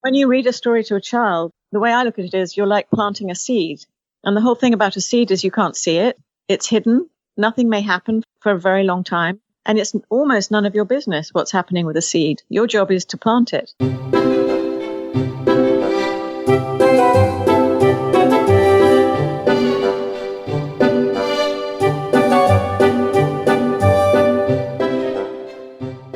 When you read a story to a child, the way I look at it is you're like planting a seed. And the whole thing about a seed is you can't see it. It's hidden. Nothing may happen for a very long time. And it's almost none of your business what's happening with a seed. Your job is to plant it.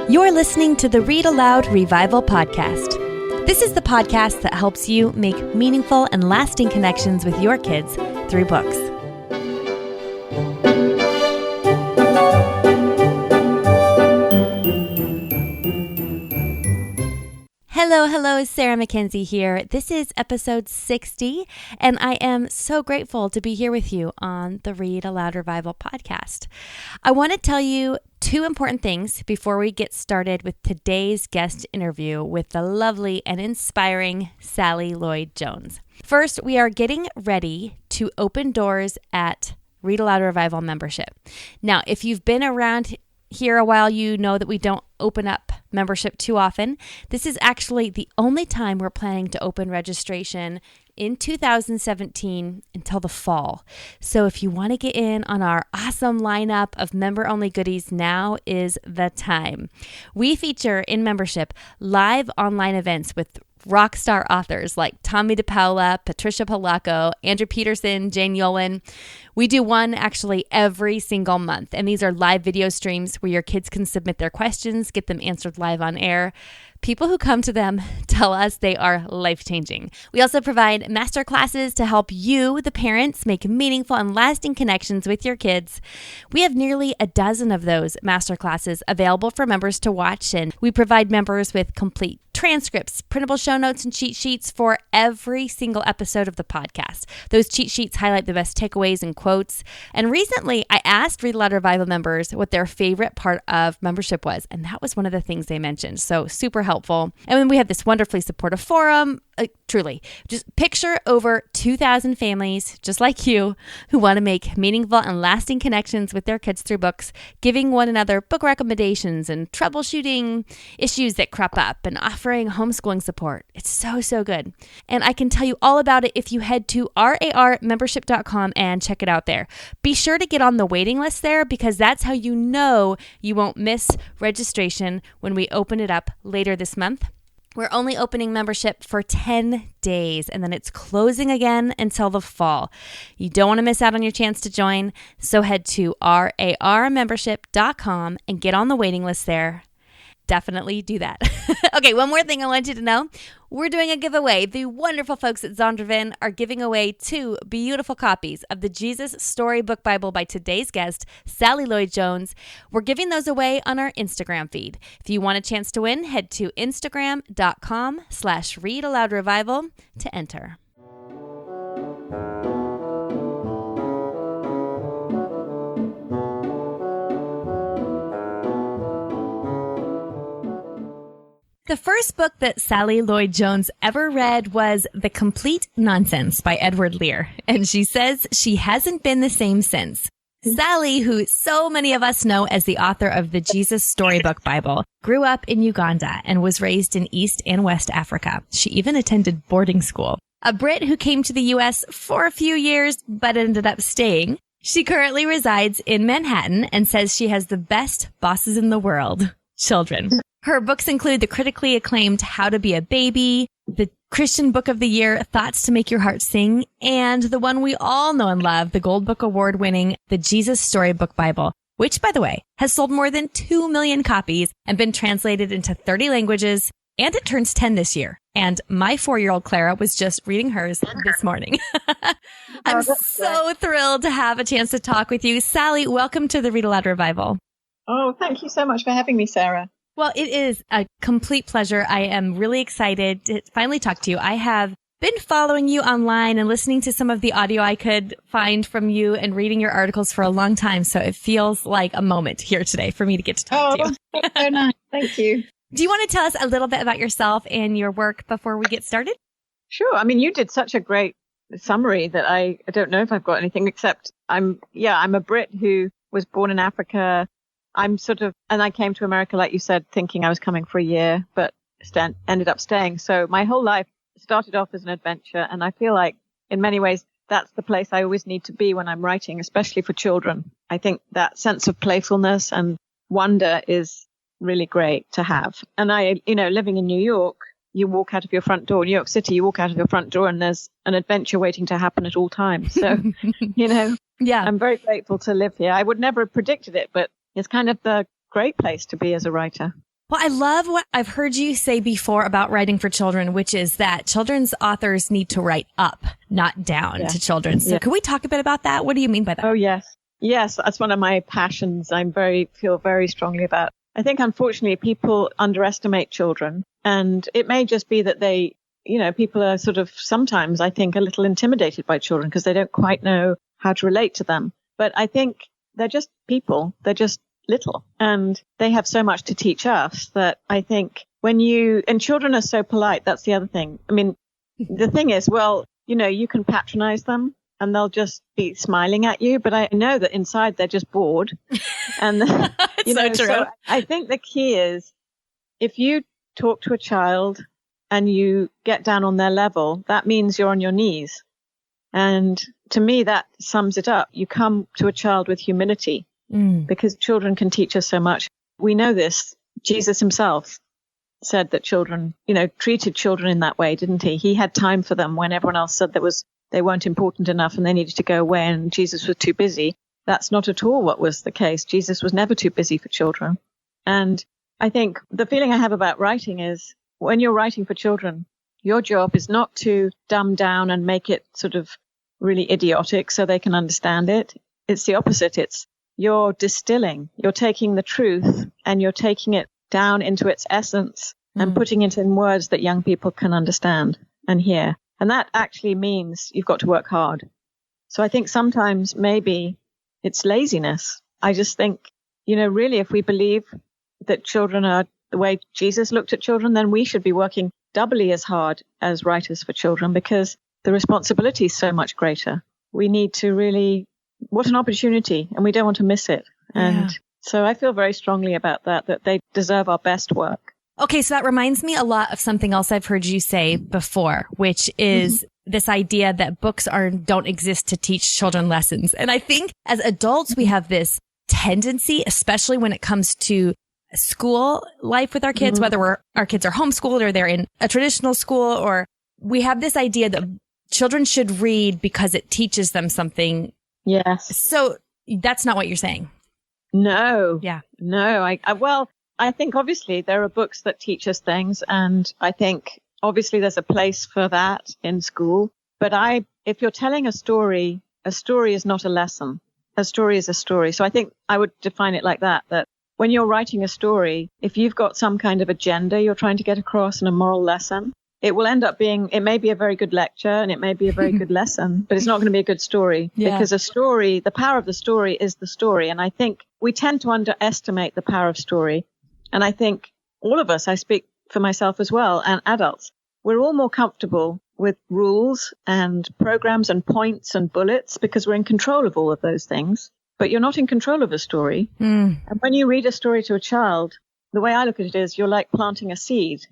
You're listening to the Read-Aloud Revival podcast. This is the podcast that helps you make meaningful and lasting connections with your kids through books. Hello, Sarah Mackenzie here. This is episode 60, and I am so grateful to be here with you on the Read-Aloud Revival podcast. I want to tell you two important things before we get started with today's guest interview with the lovely and inspiring Sally Lloyd Jones. First, we are getting ready to open doors at Read-Aloud Revival membership. Now, if you've been around here a while, you know that we don't open up membership too often. This is actually the only time we're planning to open registration in 2017 until the fall. So if you want to get in on our awesome lineup of member-only goodies, now is the time. We feature in membership live online events with rock star authors like Tommy DePaula, Patricia Polacco, Andrew Peterson, Jane Yolen. We do one actually every single month, and these are live video streams where your kids can submit their questions, get them answered live on air. People who come to them tell us they are life-changing. We also provide master classes to help you, the parents, make meaningful and lasting connections with your kids. We have nearly a dozen of those master classes available for members to watch, and we provide members with complete transcripts, printable show notes, and cheat sheets for every single episode of the podcast. Those cheat sheets highlight the best takeaways and quotes. And recently, I asked Read-Aloud Revival members what their favorite part of membership was, and that was one of the things they mentioned. So super helpful. And then we have this wonderfully supportive forum. Truly, just picture over 2,000 families just like you who want to make meaningful and lasting connections with their kids through books, giving one another book recommendations and troubleshooting issues that crop up and offering homeschooling support. It's so good. And I can tell you all about it if you head to rarmembership.com and check it out there. Be sure to get on the waiting list there because that's how you know you won't miss registration when we open it up later this month. We're only opening membership for 10 days, and then it's closing again until the fall. You don't want to miss out on your chance to join, so head to rarmembership.com and get on the waiting list there. Definitely do that. Okay, one more thing I want you to know. We're doing a giveaway. The wonderful folks at Zondervan are giving away 2 beautiful copies of the Jesus Storybook Bible by today's guest, Sally Lloyd Jones. We're giving those away on our Instagram feed. If you want a chance to win, head to instagram.com/readaloudrevival to enter. The first book that Sally Lloyd Jones ever read was The Complete Nonsense by Edward Lear, and she says she hasn't been the same since. Sally, who so many of us know as the author of the Jesus Storybook Bible, grew up in Uganda and was raised in East and West Africa. She even attended boarding school. A Brit who came to the U.S. for a few years but ended up staying. She currently resides in Manhattan and says she has the best bosses in the world, children. Her books include the critically acclaimed How to Be a Baby, the Christian Book of the Year, Thoughts to Make Your Heart Sing, and the one we all know and love, the Gold Book Award-winning The Jesus Storybook Bible, which, by the way, has sold more than 2 million copies and been translated into 30 languages, and it turns 10 this year. And my 4-year-old Clara was just reading hers this morning. I'm so thrilled to have a chance to talk with you. Sally, welcome to the Read-Aloud Revival. Oh, thank you so much for having me, Sarah. Well, it is a complete pleasure. I am really excited to finally talk to you. I have been following you online and listening to some of the audio I could find from you and reading your articles for a long time. So it feels like a moment here today for me to get to talk to you. That's so nice. Thank you. Do you want to tell us a little bit about yourself and your work before we get started? Sure. I mean, you did such a great summary that I don't know if I've got anything except I'm a Brit who was born in Africa. And I came to America, like you said, thinking I was coming for a year, but ended up staying. So my whole life started off as an adventure. And I feel like in many ways, that's the place I always need to be when I'm writing, especially for children. I think that sense of playfulness and wonder is really great to have. And living in New York, you walk out of your front door, New York City, you walk out of your front door and there's an adventure waiting to happen at all times. So, yeah, I'm very grateful to live here. I would never have predicted it, but it's kind of the great place to be as a writer. Well, I love what I've heard you say before about writing for children, which is that children's authors need to write up, not down to children. So can we talk a bit about that? What do you mean by that? Oh, yes. Yes, that's one of my passions feel very strongly about. I think, unfortunately, people underestimate children. And it may just be that people are sort of sometimes, I think, a little intimidated by children because they don't quite know how to relate to them. But I think they're just people. They're just little. And they have so much to teach us that I think and children are so polite. That's the other thing. I mean, the thing is, you can patronize them and they'll just be smiling at you. But I know that inside they're just bored. And, so true. So I think the key is if you talk to a child and you get down on their level, that means you're on your knees. And to me, that sums it up. You come to a child with humility because children can teach us so much. We know this. Jesus himself said that children, treated children in that way, didn't he? He had time for them when everyone else said they weren't important enough and they needed to go away and Jesus was too busy. That's not at all what was the case. Jesus was never too busy for children. And I think the feeling I have about writing is when you're writing for children, your job is not to dumb down and make it sort of really idiotic so they can understand it. It's the opposite. You're distilling, you're taking the truth and you're taking it down into its essence and putting it in words that young people can understand and hear. And that actually means you've got to work hard. So I think sometimes maybe it's laziness. I just think, really, if we believe that children are the way Jesus looked at children, then we should be working doubly as hard as writers for children because the responsibility is so much greater. We need to really, what an opportunity, and we don't want to miss it. And so I feel very strongly about that they deserve our best work. Okay, so that reminds me a lot of something else I've heard you say before, which is this idea that books don't exist to teach children lessons. And I think as adults, we have this tendency, especially when it comes to school life with our kids, whether our kids are homeschooled or they're in a traditional school, or we have this idea that children should read because it teaches them something. Yes. So that's not what you're saying. No. Yeah. No. I think obviously there are books that teach us things, and I think obviously there's a place for that in school. But if you're telling a story is not a lesson. A story is a story. So I think I would define it like that when you're writing a story, if you've got some kind of agenda you're trying to get across and a moral lesson, it will end up it may be a very good lecture and it may be a very good lesson, but it's not going to be a good story because a story, the power of the story is the story. And I think we tend to underestimate the power of story. And I think all of us, I speak for myself as well, and adults, we're all more comfortable with rules and programs and points and bullets because we're in control of all of those things. But you're not in control of a story. And when you read a story to a child, the way I look at it is you're like planting a seed.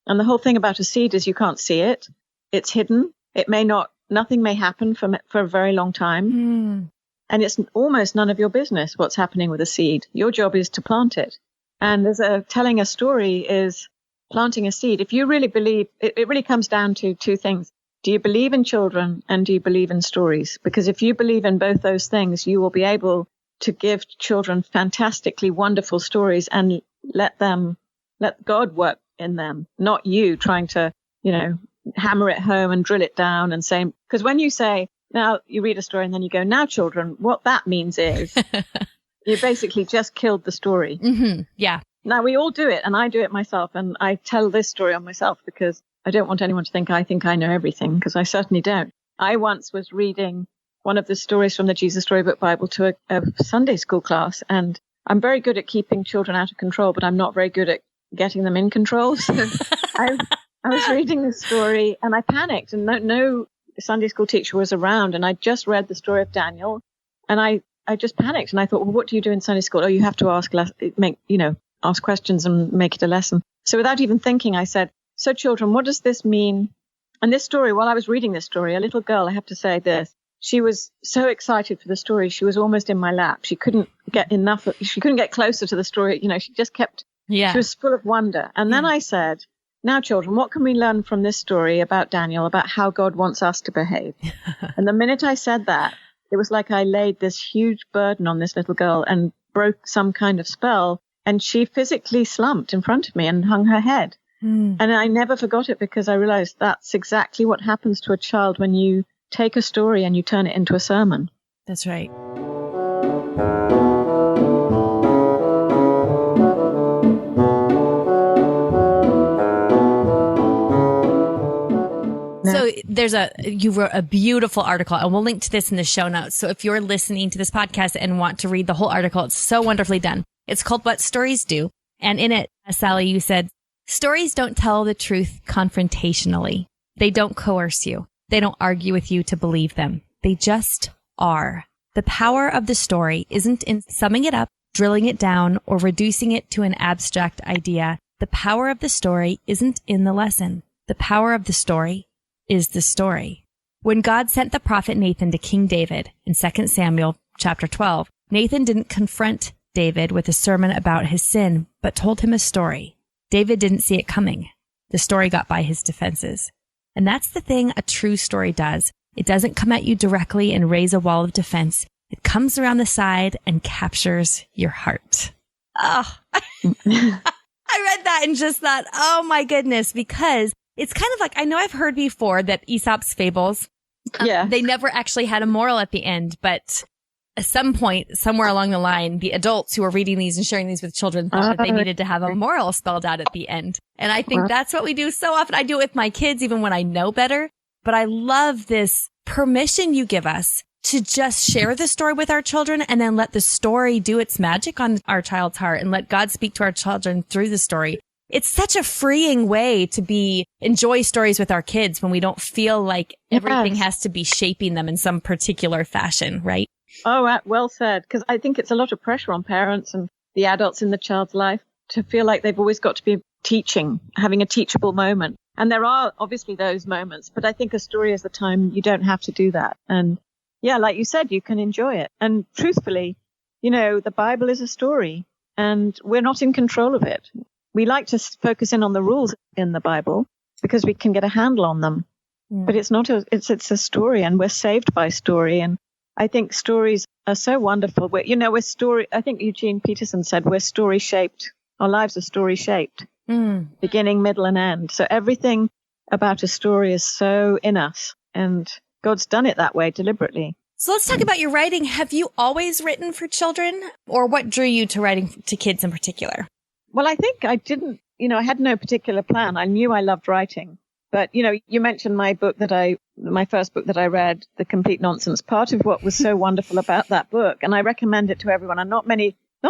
And the whole thing about a seed is you can't see it. It's hidden. Nothing may happen for a very long time. And it's almost none of your business what's happening with a seed. Your job is to plant it. And telling a story is planting a seed. If you really believe, it really comes down to two things. Do you believe in children and do you believe in stories? Because if you believe in both those things, you will be able to give children fantastically wonderful stories and let God work in them, not you trying to, hammer it home and drill it down and say, because when you say, now you read a story and then you go, now children, what that means is you basically just killed the story. Yeah. Now we all do it, and I do it myself, and I tell this story on myself because I don't want anyone to think I know everything, because I certainly don't. I once was reading one of the stories from the Jesus Storybook Bible to a Sunday school class, and I'm very good at keeping children out of control, but I'm not very good at getting them in control. So I was reading this story and I panicked, and no Sunday school teacher was around, and I just read the story of Daniel, and I just panicked, and I thought, well, what do you do in Sunday school? Oh, you have to ask, ask questions and make it a lesson. So without even thinking, I said, so children, what does this mean? And this story, while I was reading this story, a little girl, I have to say this, she was so excited for the story. She was almost in my lap. She couldn't get closer to the story. She just kept, she was full of wonder. And then I said, now children, what can we learn from this story about Daniel, about how God wants us to behave? And the minute I said that, it was like I laid this huge burden on this little girl and broke some kind of spell. And she physically slumped in front of me and hung her head. And I never forgot it, because I realized that's exactly what happens to a child when you take a story and you turn it into a sermon. That's right. So you wrote a beautiful article, and we'll link to this in the show notes. So if you're listening to this podcast and want to read the whole article, it's so wonderfully done. It's called What Stories Do. And in it, Sally, you said, stories don't tell the truth confrontationally. They don't coerce you. They don't argue with you to believe them. They just are. The power of the story isn't in summing it up, drilling it down, or reducing it to an abstract idea. The power of the story isn't in the lesson. The power of the story is the story. When God sent the prophet Nathan to King David in 2 Samuel chapter 12, Nathan didn't confront David with a sermon about his sin, but told him a story. David didn't see it coming. The story got by his defenses. And that's the thing a true story does. It doesn't come at you directly and raise a wall of defense. It comes around the side and captures your heart. Oh, I read that and just thought, oh my goodness, because it's kind of like, I know I've heard before that Aesop's fables, they never actually had a moral at the end, but at some point, somewhere along the line, the adults who were reading these and sharing these with children thought that they needed to have a moral spelled out at the end. And I think that's what we do so often. I do it with my kids, even when I know better. But I love this permission you give us to just share the story with our children and then let the story do its magic on our child's heart and let God speak to our children through the story. It's such a freeing way to enjoy stories with our kids when we don't feel like everything has to be shaping them in some particular fashion, right? Oh, well said. Because I think it's a lot of pressure on parents and the adults in the child's life to feel like they've always got to be teaching, having a teachable moment. And there are obviously those moments, but I think a story is the time you don't have to do that. And yeah, like you said, you can enjoy it. And truthfully, the Bible is a story and we're not in control of it. We like to focus in on the rules in the Bible because we can get a handle on them. But it's not it's a story, and we're saved by story. And I think stories are so wonderful. I think Eugene Peterson said we're story shaped. Our lives are story shaped, beginning, middle, and end. So everything about a story is so in us, and God's done it that way deliberately. So let's talk about your writing. Have you always written for children, or what drew you to writing to kids in particular? Well, I think I didn't, I had no particular plan. I knew I loved writing. But, you mentioned my first book that I read, The Complete Nonsense. Part of what was so wonderful about that book, and I recommend it to everyone, and not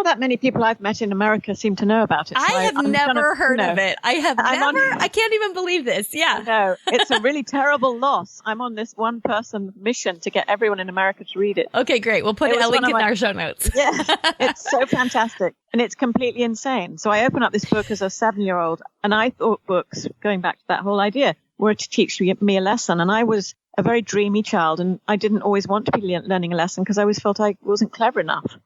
that many people I've met in America seem to know about it. So I have never heard of it. I can't even believe this. Yeah. No, it's a really terrible loss. I'm on this one person mission to get everyone in America to read it. Okay, great. We'll put a link in our show notes. Yeah, it's so fantastic. And it's completely insane. So I open up this book as a 7-year-old, and I thought books, going back to that whole idea, were to teach me a lesson. And I was a very dreamy child, and I didn't always want to be learning a lesson because I always felt I wasn't clever enough.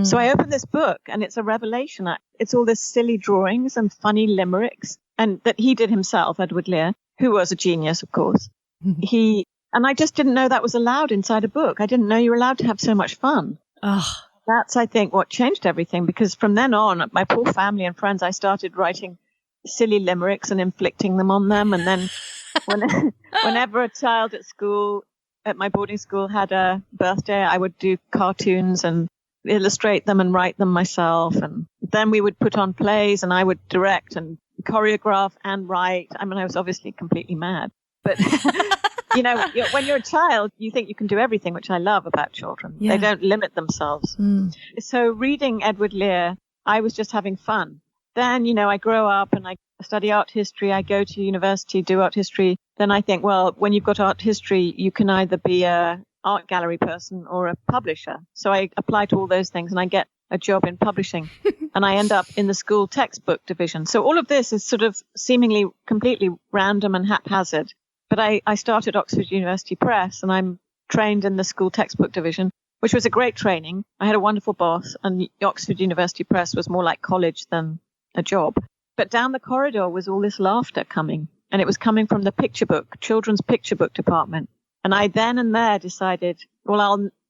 So I opened this book, and it's a revelation. It's all this silly drawings and funny limericks, and that he did himself, Edward Lear, who was a genius, of course. And I just didn't know that was allowed inside a book. I didn't know you were allowed to have so much fun. That's, I think, what changed everything, because from then on, my poor family and friends, I started writing silly limericks and inflicting them on them. And then whenever a child at my boarding school had a birthday, I would do cartoons and illustrate them and write them myself. And then we would put on plays, and I would direct and choreograph and write. I mean, I was obviously completely mad, but when you're a child, you think you can do everything, which I love about children. They don't limit themselves. So reading Edward Lear, I was just having fun. Then, I grow up and I study art history. I go to university, do art history. Then I think, well, when you've got art history, you can either be a art gallery person or a publisher. So I apply to all those things, and I get a job in publishing and I end up in the school textbook division. So all of this is sort of seemingly completely random and haphazard. But I started Oxford University Press and I'm trained in the school textbook division, which was a great training. I had a wonderful boss and Oxford University Press was more like college than a job. But down the corridor was all this laughter coming, and it was coming from the children's picture book department. And I then and there decided,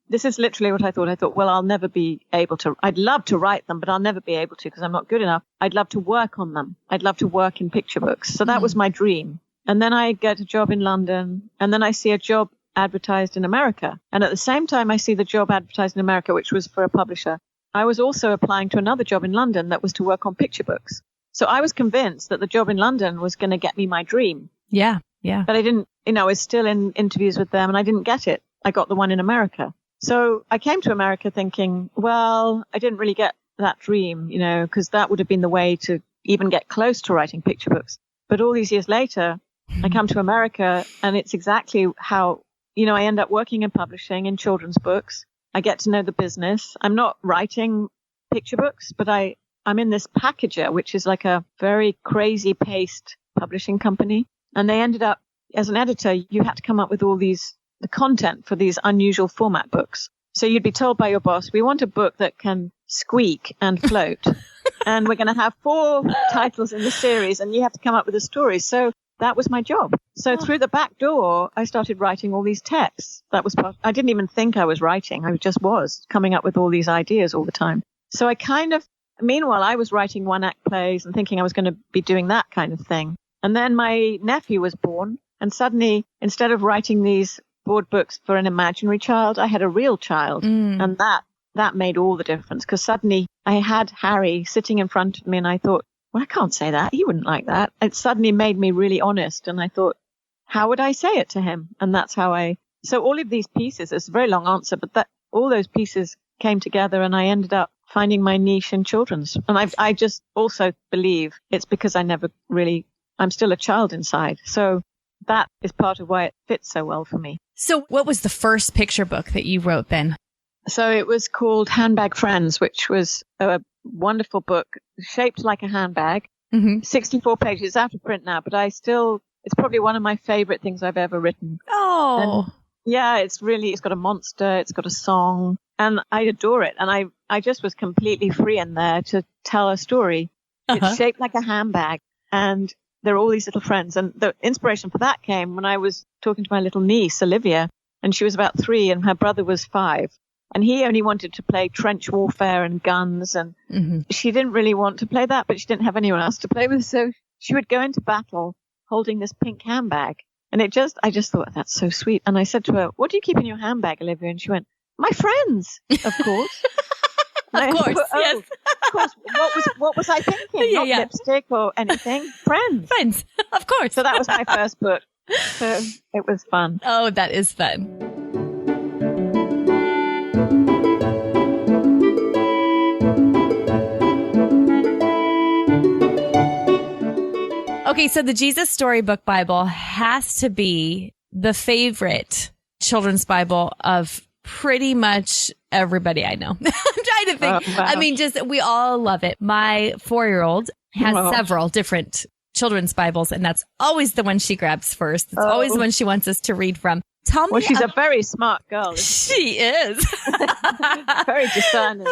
this is literally what I thought. I thought, I'll never be able to, I'd love to write them, but I'll never be able to because I'm not good enough. I'd love to work on them. I'd love to work in picture books. So that was my dream. And then I get a job in London, and then I see a job advertised in America. And at the same time I see the job advertised in America, which was for a publisher, I was also applying to another job in London that was to work on picture books. So I was convinced that the job in London was going to get me my dream. Yeah, yeah. But I didn't, I was still in interviews with them and I didn't get it. I got the one in America. So I came to America thinking, I didn't really get that dream, because that would have been the way to even get close to writing picture books. But all these years later, I come to America and it's exactly how, I end up working in publishing in children's books. I get to know the business. I'm not writing picture books, but I'm in this packager, which is like a very crazy paced publishing company. And they ended up, as an editor, you had to come up with all the content for these unusual format books. So you'd be told by your boss, we want a book that can squeak and float. And we're going to have 4 titles in the series and you have to come up with a story. So that was my job. So through the back door, I started writing all these texts. That was I didn't even think I was writing. I just was coming up with all these ideas all the time. So I meanwhile, I was writing one-act plays and thinking I was going to be doing that kind of thing. And then my nephew was born. And suddenly, instead of writing these board books for an imaginary child, I had a real child. And that made all the difference because suddenly I had Harry sitting in front of me and I thought, I can't say that. He wouldn't like that. It suddenly made me really honest. And I thought, how would I say it to him? And that's how so all of these pieces, it's a very long answer, but all those pieces came together and I ended up finding my niche in children's. And I just also believe it's because I'm still a child inside. So that is part of why it fits so well for me. So what was the first picture book that you wrote then? So it was called Handbag Friends, which was a wonderful book shaped like a handbag, 64 pages. It's out of print now, but it's probably one of my favorite things I've ever written. Oh, and yeah, it's got a monster, it's got a song, and I adore it. And I just was completely free in there to tell a story. It's shaped like a handbag and there are all these little friends. And the inspiration for that came when I was talking to my little niece, Olivia, and she was about 3 and her brother was 5. And he only wanted to play trench warfare and guns. And she didn't really want to play that, but she didn't have anyone else to play with. So she would go into battle holding this pink handbag. And I just thought, that's so sweet. And I said to her, what do you keep in your handbag, Olivia? And she went, my friends, of course. Of course, yes. Of course. What was I thinking? Not lipstick or anything. Friends. Friends, of course. So that was my first book. So it was fun. Oh, that is fun. Okay, so the Jesus Storybook Bible has to be the favorite children's Bible of pretty much everybody I know. I'm trying to think. Oh, wow. I mean, we all love it. My 4-year-old has several different children's Bibles, and that's always the one she grabs first. It's always the one she wants us to read from. Tell me. Well, she's a very smart girl. She is. Very discerning.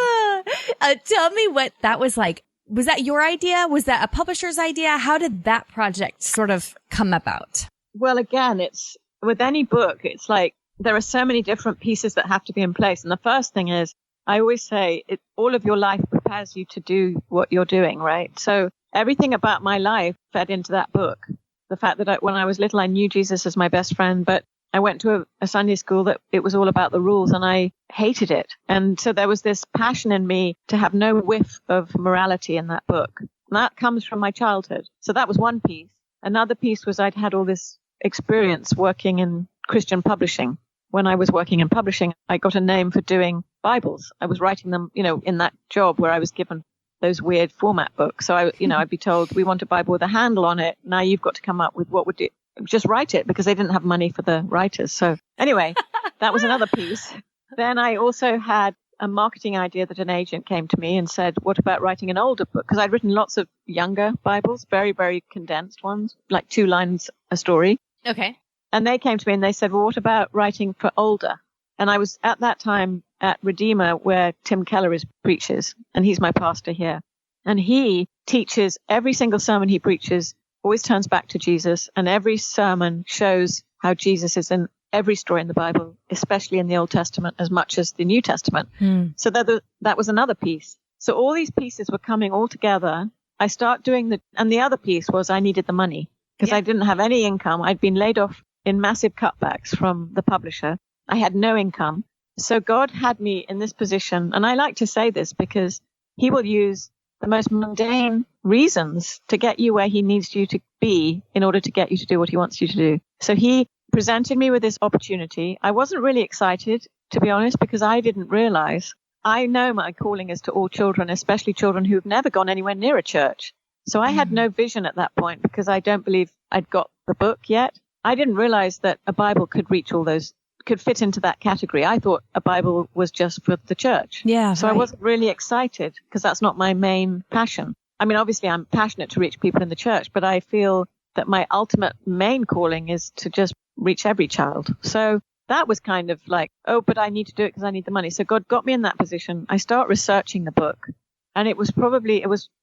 Tell me what that was like. Was that your idea? Was that a publisher's idea? How did that project sort of come about? Well, again, it's with any book, it's like there are so many different pieces that have to be in place. And the first thing is, I always say, all of your life prepares you to do what you're doing, right? So everything about my life fed into that book. The fact that when I was little, I knew Jesus as my best friend, but I went to a Sunday school that it was all about the rules and I hated it. And so there was this passion in me to have no whiff of morality in that book. And that comes from my childhood. So that was one piece. Another piece was I'd had all this experience working in Christian publishing. When I was working in publishing, I got a name for doing Bibles. I was writing them, in that job where I was given those weird format books. So I'd be told, we want a Bible with a handle on it. Now you've got to come up with what would it. Just write it because they didn't have money for the writers. So anyway, that was another piece. Then I also had a marketing idea that an agent came to me and said, what about writing an older book? Because I'd written lots of younger Bibles, very, very condensed ones, like 2 lines a story. Okay. And they came to me and they said, well, what about writing for older? And I was at that time at Redeemer where Tim Keller preaches, and he's my pastor here. And he teaches every single sermon he preaches always turns back to Jesus, and every sermon shows how Jesus is in every story in the Bible, especially in the Old Testament as much as the New Testament. So that was another piece. So all these pieces were coming all together. I start doing and the other piece was I needed the money because I didn't have any income. I'd been laid off in massive cutbacks from the publisher. I had no income. So God had me in this position. And I like to say this because he will use the most mundane reasons to get you where he needs you to be in order to get you to do what he wants you to do. So he presented me with this opportunity. I wasn't really excited, to be honest, because I didn't realize. I know my calling is to all children, especially children who've never gone anywhere near a church. So I had no vision at that point because I don't believe I'd got the book yet. I didn't realize that a Bible could reach all those, could fit into that category. I thought a Bible was just for the church. Yeah. So I wasn't really excited because that's not my main passion. I mean, obviously I'm passionate to reach people in the church, but I feel that my ultimate main calling is to just reach every child. So that was kind of like, oh, but I need to do it because I need the money. So God got me in that position. I start researching the book, and it was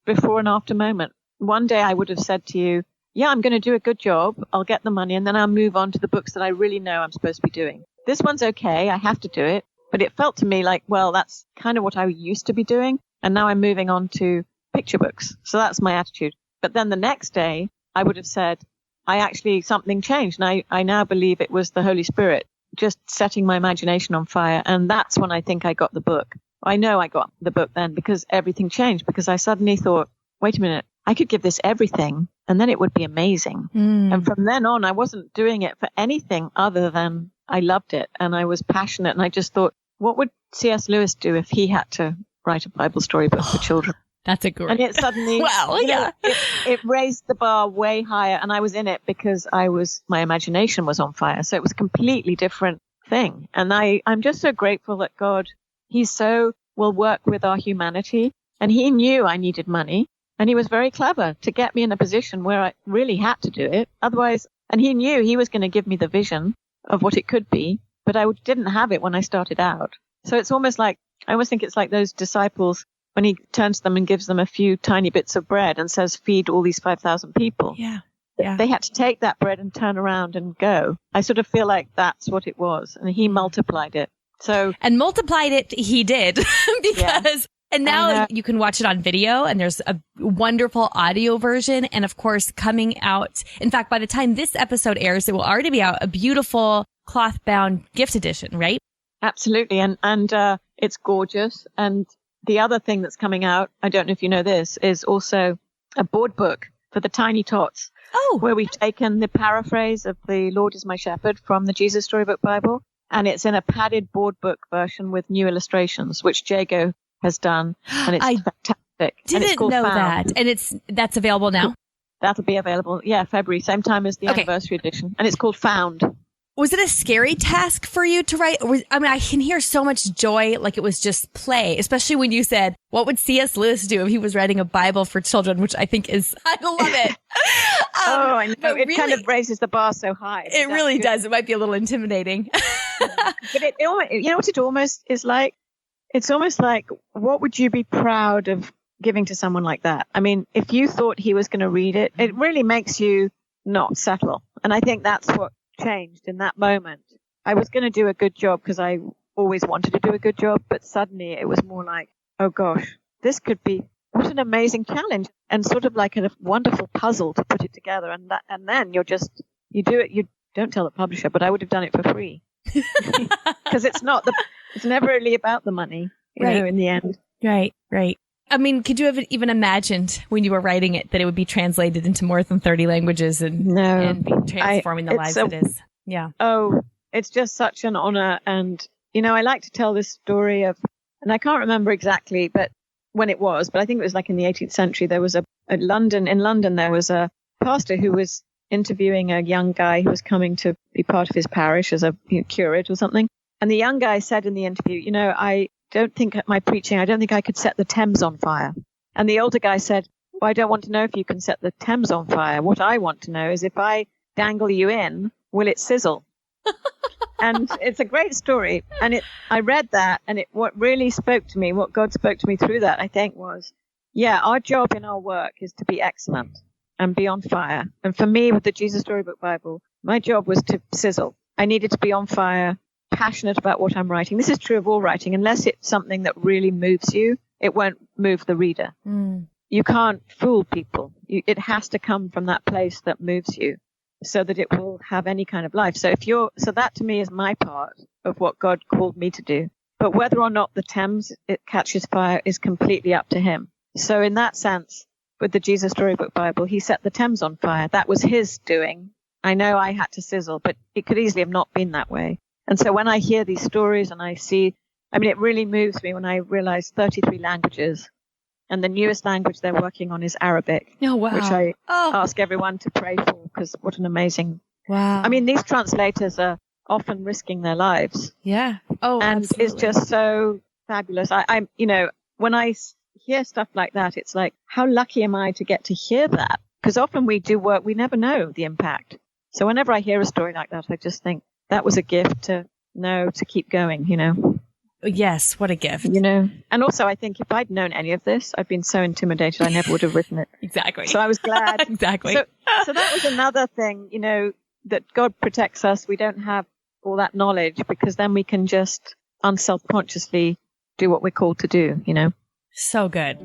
before and after moment. One day I would have said to you, yeah, I'm going to do a good job. I'll get the money, and then I'll move on to the books that I really know I'm supposed to be doing. This one's okay. I have to do it. But it felt to me like, well, that's kind of what I used to be doing. And now I'm moving on to picture books. So that's my attitude. But then the next day I would have said, something changed. And I now believe it was the Holy Spirit just setting my imagination on fire. And that's when I think I got the book. I know I got the book then because everything changed, because I suddenly thought, wait a minute, I could give this everything and then it would be amazing. And from then on, I wasn't doing it for anything other than I loved it and I was passionate. And I just thought, what would C.S. Lewis do if he had to write a Bible storybook for children? That's a great. And it suddenly, it raised the bar way higher. And I was in it because my imagination was on fire. So it was a completely different thing. And I'm just so grateful that God, will work with our humanity. And he knew I needed money. And he was very clever to get me in a position where I really had to do it. Otherwise, and he knew he was going to give me the vision of what it could be, but I didn't have it when I started out. So it's almost like, I almost think it's like those disciples when he turns to them and gives them a few tiny bits of bread and says, feed all these 5,000 people. Yeah. They had to take that bread and turn around and go. I sort of feel like that's what it was. And he multiplied it. And multiplied it, he did. Because, and now you can watch it on video, and there's a wonderful audio version. And of course, coming out, in fact, by the time this episode airs, it will already be out, a beautiful cloth bound gift edition, right? Absolutely. And it's gorgeous. And the other thing that's coming out, I don't know if you know this, is also a board book for the tiny tots. Oh. Where we've taken the paraphrase of The Lord is My Shepherd from the Jesus Storybook Bible, and it's in a padded board book version with new illustrations, which Jago has done, and it's fantastic. Didn't know Found. that. And that's available now? That'll be available, February, same time as the anniversary edition, and it's called Found. Was it a scary task for you to write? I can hear so much joy, like it was just play, especially when you said, what would C.S. Lewis do if he was writing a Bible for children, which I think is, I love it. I know. It really, kind of raises the bar so high. It really does. It might be a little intimidating. But you know what it almost is like? It's almost like, what would you be proud of giving to someone like that? I mean, if you thought he was going to read it, it really makes you not settle. And I think that's what changed in that moment. I was going to do a good job because I always wanted to do a good job, but suddenly it was more like, oh gosh, this could be, what an amazing challenge, and sort of like a wonderful puzzle to put it together. And then you do it. You don't tell the publisher, but I would have done it for free because it's never really about the money, you know, in the end. Right. I mean, could you have even imagined when you were writing it that it would be translated into more than 30 languages and be transforming the lives it is? Yeah. Oh, it's just such an honor. And, I like to tell this story of, and I can't remember exactly, but when it was, but I think it was like in the 18th century, there was in London, there was a pastor who was interviewing a young guy who was coming to be part of his parish as a curate or something. And the young guy said in the interview, I don't think at my preaching, I don't think I could set the Thames on fire. And the older guy said, well, I don't want to know if you can set the Thames on fire. What I want to know is if I dangle you in, will it sizzle? And it's a great story. And I read that, and what really spoke to me, what God spoke to me through that, I think was, yeah, our job in our work is to be excellent and be on fire. And for me, with the Jesus Storybook Bible, my job was to sizzle. I needed to be on fire, passionate about what I'm writing. This is true of all writing. Unless it's something that really moves you, it won't move the reader. You can't fool people. It has to come from that place that moves you so that it will have any kind of life. So that to me is my part of what God called me to do. But whether or not the Thames it catches fire is completely up to him. So in that sense, with the Jesus Storybook Bible, he set the Thames on fire. That was his doing. I know I had to sizzle, but it could easily have not been that way. And so when I hear these stories and it really moves me when I realize 33 languages, and the newest language they're working on is Arabic, oh, wow. which I ask everyone to pray for, because what an amazing... Wow. I mean, these translators are often risking their lives. Yeah. Oh, and absolutely. It's just so fabulous. When I hear stuff like that, it's like, how lucky am I to get to hear that? Because often we do work, we never know the impact. So whenever I hear a story like that, I just think that was a gift to know to keep going, Yes, what a gift. And also I think if I'd known any of this, I'd been so intimidated I never would have written it. Exactly. So I was glad. Exactly. So that was another thing, that God protects us. We don't have all that knowledge, because then we can just unselfconsciously do what we're called to do, So good.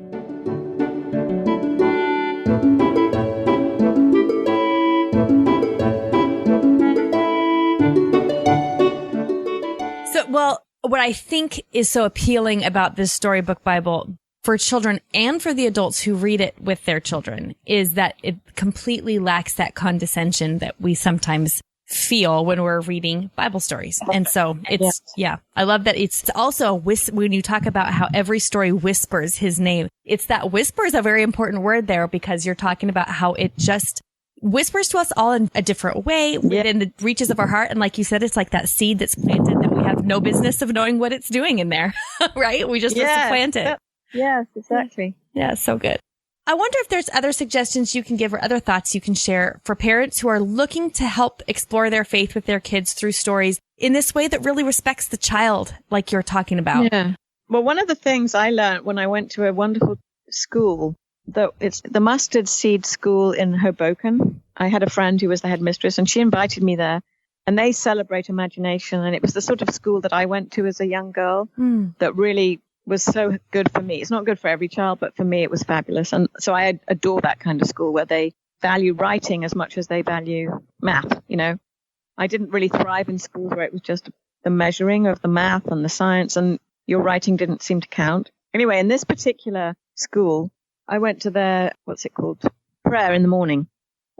Well, what I think is so appealing about this Storybook Bible for children and for the adults who read it with their children is that it completely lacks that condescension that we sometimes feel when we're reading Bible stories. And so I love that it's also when you talk about how every story whispers his name. It's that whisper is a very important word there, because you're talking about how it just whispers to us all in a different way within the reaches of our heart. And like you said, it's like that seed that's planted that we have no business of knowing what it's doing in there, right? We just must have planted it. Yes, exactly. Yeah, so good. I wonder if there's other suggestions you can give or other thoughts you can share for parents who are looking to help explore their faith with their kids through stories in this way that really respects the child, like you're talking about. Yeah. Well, one of the things I learned when I went to a wonderful school, it's the Mustard Seed School in Hoboken. I had a friend who was the headmistress, and she invited me there. And they celebrate imagination. And it was the sort of school that I went to as a young girl that really was so good for me. It's not good for every child, but for me, it was fabulous. And so I adore that kind of school where they value writing as much as they value math. I didn't really thrive in schools where it was just the measuring of the math and the science, and your writing didn't seem to count. Anyway, in this particular school, I went to their, prayer in the morning,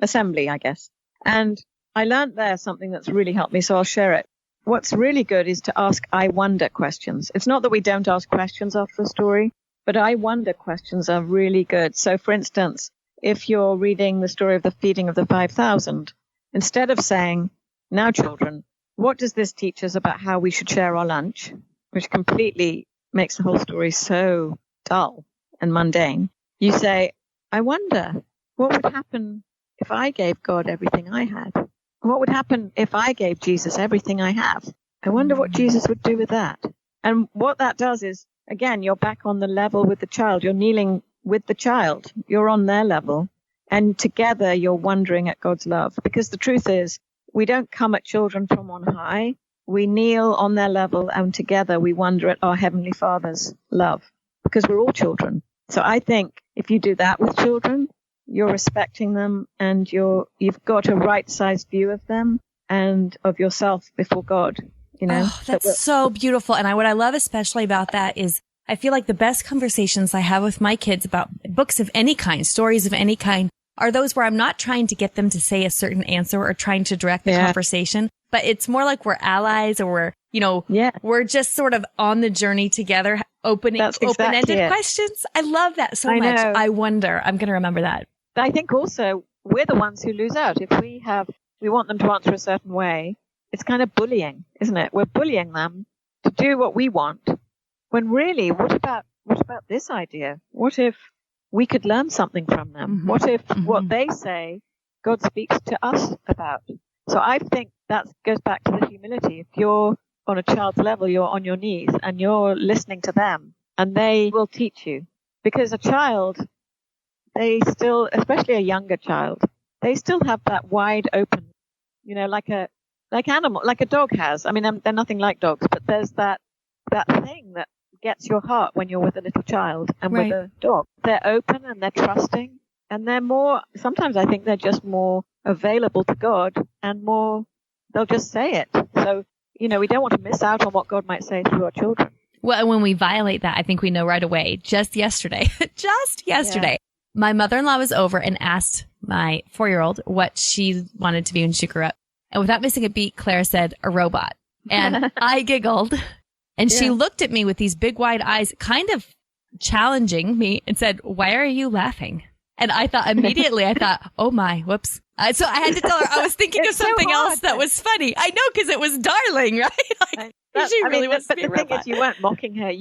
assembly, I guess. And I learned there something that's really helped me, so I'll share it. What's really good is to ask I wonder questions. It's not that we don't ask questions after a story, but I wonder questions are really good. So, for instance, if you're reading the story of the feeding of the 5,000, instead of saying, now, children, what does this teach us about how we should share our lunch, which completely makes the whole story so dull and mundane, you say, I wonder, what would happen if I gave God everything I had? What would happen if I gave Jesus everything I have? I wonder what Jesus would do with that. And what that does is, again, you're back on the level with the child. You're kneeling with the child. You're on their level. And together you're wondering at God's love. Because the truth is, we don't come at children from on high. We kneel on their level, and together we wonder at our Heavenly Father's love. Because we're all children. So I think if you do that with children, you're respecting them, and you've got a right-sized view of them and of yourself before God. Oh, that's so beautiful. And what I love especially about that is I feel like the best conversations I have with my kids about books of any kind, stories of any kind, are those where I'm not trying to get them to say a certain answer or trying to direct the conversation, but it's more like we're allies, or we're just sort of on the journey together, open-ended questions. I love that so much. I wonder. I'm going to remember that. I think also we're the ones who lose out. If we want them to answer a certain way, it's kind of bullying, isn't it? We're bullying them to do what we want. When really, what about this idea? What if we could learn something from them? Mm-hmm. What if what they say, God speaks to us about? So I think that goes back to the humility. If you're on a child's level, you're on your knees and you're listening to them, and they will teach you. Because a child, they still, especially a younger child, they still have that wide open, like a dog has. I mean, they're nothing like dogs, but there's that thing that gets your heart when you're with a little child and with a dog. They're open and they're trusting, and they're more, sometimes I think they're just more available to God and more, they'll just say it. So, we don't want to miss out on what God might say through our children. Well, when we violate that, I think we know right away. Just yesterday, my mother-in-law was over and asked my 4-year-old what she wanted to be when she grew up. And without missing a beat, Claire said a robot. And I giggled. And she looked at me with these big wide eyes, kind of challenging me, and said, "Why are you laughing?" And I thought, oh my, whoops. So I had to tell her I was thinking of something else that was funny. I know, because it was darling, right? She really wants to be a robot. But the thing is, you weren't mocking her.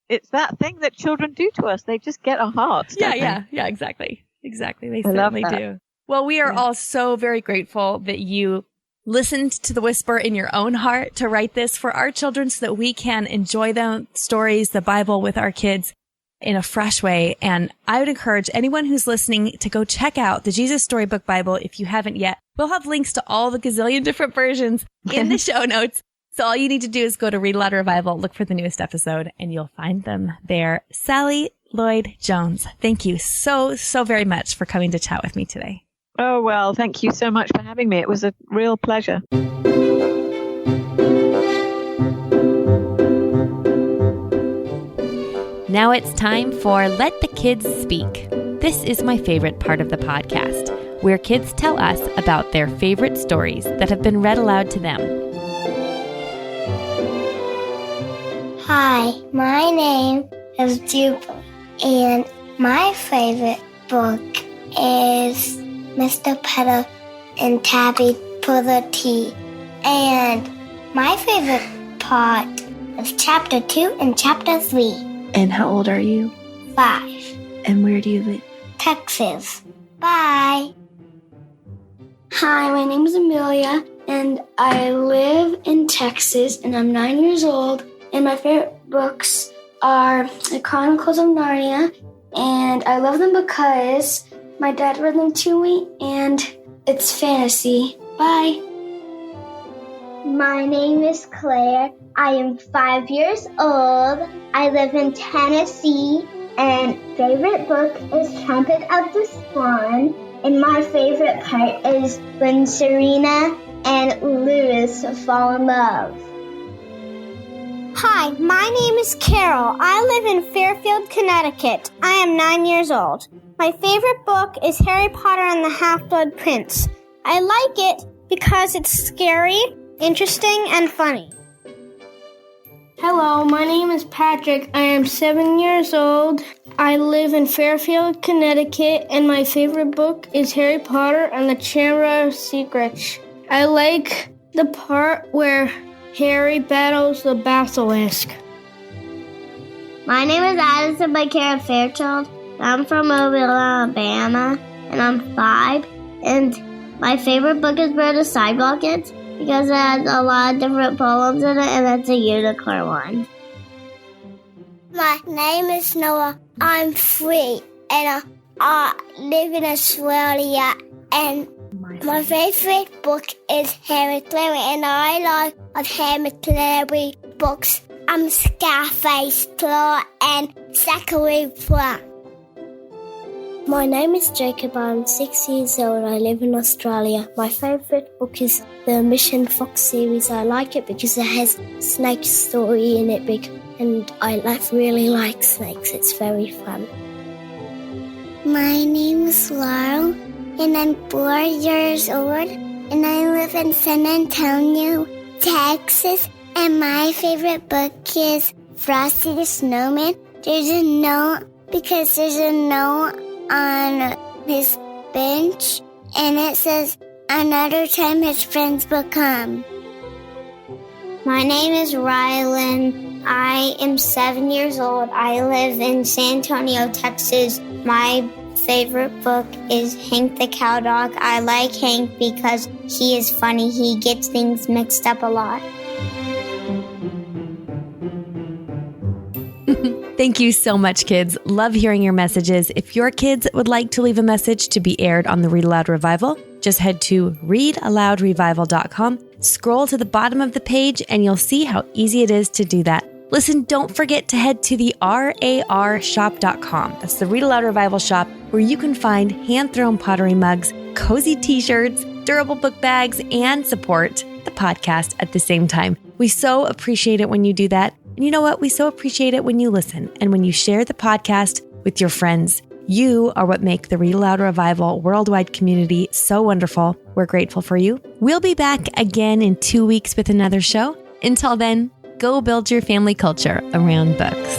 It's that thing that children do to us. They just get our hearts. Yeah, exactly. They certainly do. Well, we are all so very grateful that you listened to the whisper in your own heart to write this for our children so that we can enjoy the stories, the Bible with our kids in a fresh way. And I would encourage anyone who's listening to go check out the Jesus Storybook Bible if you haven't yet. We'll have links to all the gazillion different versions in the show notes. So all you need to do is go to Read-Aloud Revival, look for the newest episode, and you'll find them there. Sally Lloyd Jones, thank you so very much for coming to chat with me today. Oh, well, thank you so much for having me. It was a real pleasure. Now it's time for Let the Kids Speak. This is my favorite part of the podcast, where kids tell us about their favorite stories that have been read aloud to them. Hi, my name is Jubilee, and my favorite book is Mr. Peter and Tabby for the Tea. And my favorite part is Chapter 2 and Chapter 3. And how old are you? 5. And where do you live? Texas. Bye. Hi, my name is Amelia, and I live in Texas, and I'm 9 years old. And my favorite books are The Chronicles of Narnia, and I love them because my dad read them to me, and it's fantasy. Bye. My name is Claire. I am 5 years old. I live in Tennessee, and favorite book is Trumpet of the Swan. And my favorite part is when Serena and Lewis fall in love. Hi, my name is Carol. I live in Fairfield, Connecticut. I am 9 years old. My favorite book is Harry Potter and the Half-Blood Prince. I like it because it's scary, interesting, and funny. Hello, my name is Patrick. I am 7 years old. I live in Fairfield, Connecticut, and my favorite book is Harry Potter and the Chamber of Secrets. I like the part where Harry battles the basilisk. My name is Addison McCarran Fairchild. I'm from Mobile, Alabama, and I'm 5. And my favorite book is Where the Sidewalk Ends because it has a lot of different poems in it, and it's a unicorn one. My name is Noah. I'm 3, and I live in Australia. And my favorite book is Harry Potter, and I love Harry Potter books. I'm Scarface, Claw, and Zachary Brown. My name is Jacob. I'm 6 years old. I live in Australia. My favourite book is the Mission Fox series. I like it because it has snake story in it, and I really like snakes. It's very fun. My name is Laurel, and I'm 4 years old, and I live in San Antonio, Texas, and my favorite book is Frosty the Snowman. There's a note on his bench, and it says, another time his friends will come. My name is Rylan. I am 7 years old. I live in San Antonio, Texas. My favorite book is Hank the Cowdog. I like Hank because he is funny. He gets things mixed up a lot. Thank you so much, kids. Love hearing your messages. If your kids would like to leave a message to be aired on the Read Aloud Revival, just head to readaloudrevival.com, scroll to the bottom of the page, and you'll see how easy it is to do that. Listen, don't forget to head to the RAR shop.com. That's the Read Aloud Revival shop, where you can find hand-thrown pottery mugs, cozy t-shirts, durable book bags, and support the podcast at the same time. We so appreciate it when you do that. And you know what? We so appreciate it when you listen and when you share the podcast with your friends. You are what make the Read Aloud Revival worldwide community so wonderful. We're grateful for you. We'll be back again in 2 weeks with another show. Until then, go build your family culture around books.